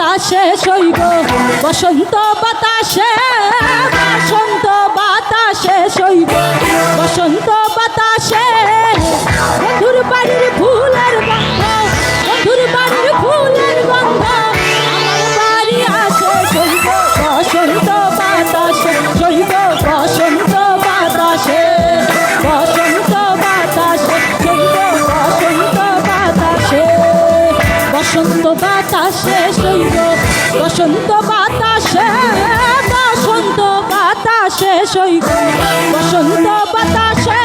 বাতাসে শৈব বসন্ত বাতাসে বসন্ত বাতাসে শৈব বসন্ত বাতাসে বন্ধুর বাড়ির ফুলের গন্ধ বন্ধুর বাড়ির ফুলের গন্ধ আমার বাড়ি আসে শৈব বসন্ত বাতাসে শৈব বসন্ত বাতাসে বসন্ত বাতাসে শৈব বসন্ত বাতাসে বসন্ত বাতাসে শৈব বসন্ত বাতাসে বসন্ত বাতাসে শৈব বসন্ত বাতাসে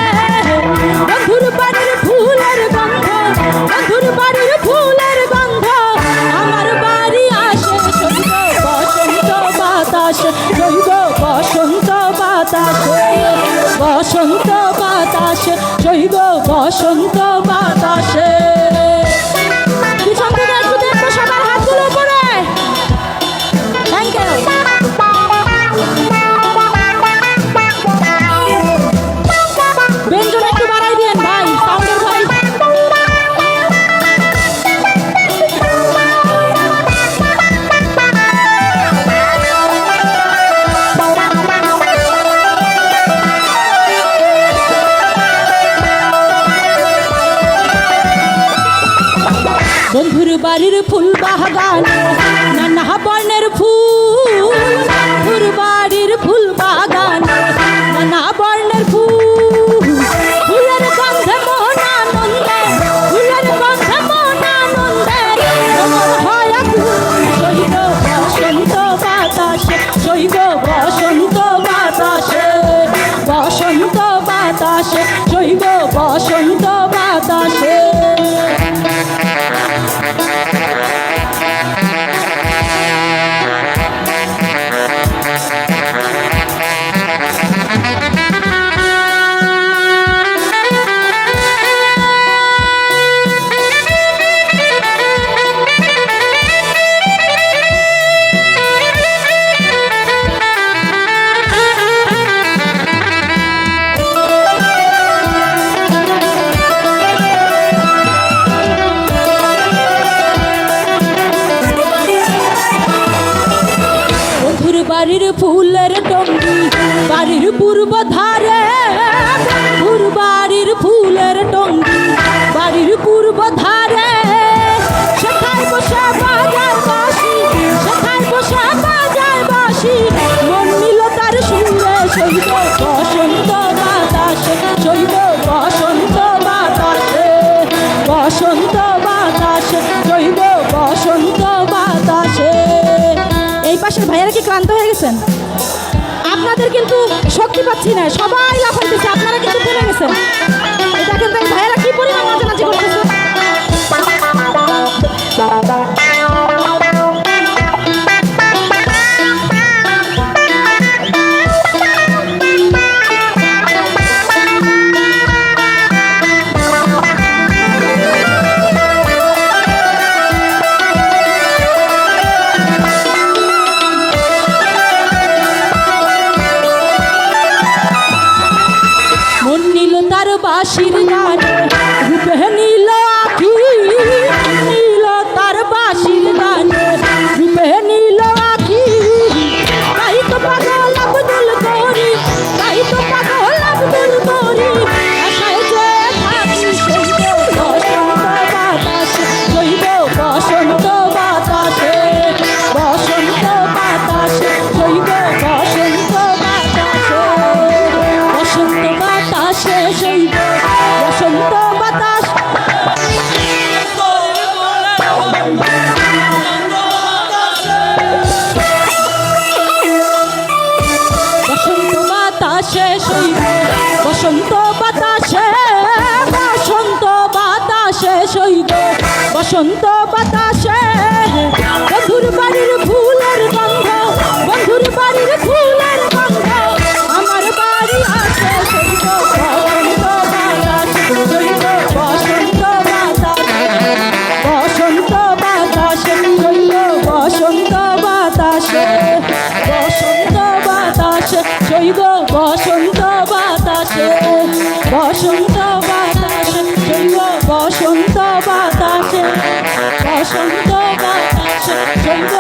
বন্ধুর বাড়ির ফুলের গন্ধ বন্ধুর বাড়ির ফুলের গন্ধ আমার বাড়ি আসে শৈব বসন্ত বাতাসে শৈব বসন্ত বাতাসে বসন্ত বাতাসে শৈব বসন্ত বাতাসে বন্ধুর বাড়ির ফুল বাগানে নানা বর্ণের ফুল বন্ধুর বাড়ির ফুল বাগানে নানা বর্ণের ফুল ফুলের গন্ধে মন আনন্দে ফুলের গন্ধে মন আনন্দে আমার হয় শৈব বসন্ত বাতাসে শৈব বসন্ত বাতাসে বসন্ত বাতাসে শৈব বসন্ত বাতাসে বাড়ির ফুলের টঙ্গি বাড়ির পূর্ব ধারে বন্ধুর বাড়ির ফুলের টঙ্গি বাড়ির পূর্ব ধারে সেখানে বসে বাজার বাসি সেখানে বসে বাজার বাসি মন নিল তার সুরে শৈব বসন্ত বাতাসে শৈব বসন্ত বাতাসে বসন্ত বাতাসে শৈব বসন্ত বাতাসে। এই পাশের ভাইয়ারা কি ক্লান্ত হয়ে গেছেন? আপনাদের কিন্তু শক্তি পাচ্ছি না, সবাই লাফাইতেছে, আপনারা কিন্তু থেমে গেছেন। এটা কিন্তু ভাইয়ারা কি পরিমাণ নাচানাচি করতেছে। বাঁশির গানে রূপে নীল আখি নীল তার বাঁশির গানে রূপে নীল আখি তাই তো পাগল আব্দুল করি তাই তো পাগল আব্দুল করি আশায় যে থাকি শৈব বসন্ত বাতাসে শৈব বসন্ত বাতাসে বসন্ত বাতাসে শৈব বসন্ত বাতাসে বসন্ত বাতাসে শৈব বসন্ত বাতাস বসন্ত বাতাসে শৈব বসন্ত বাতাসে বসন্ত বাতাসে শৈব বসন্ত বাতাসে বন্ধুর বাড়ির ফুলের গন্ধ বন্ধুর বাড়ির ফুলের গন্ধ আমার বাড়ি আসে শৈব বসন্ত বাতাসে শৈব বসন্ত বাতাসে বসন্ত বাতাসে শৈব বসন্ত বাতাসে বসন্ত বাতাসে শৈব বসন্ত বাতাসে বসন্ত বাতাসে শৈব বসন্ত বাতাসে বসন্ত বাতাসে শৈব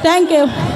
থ্যাংক ইউ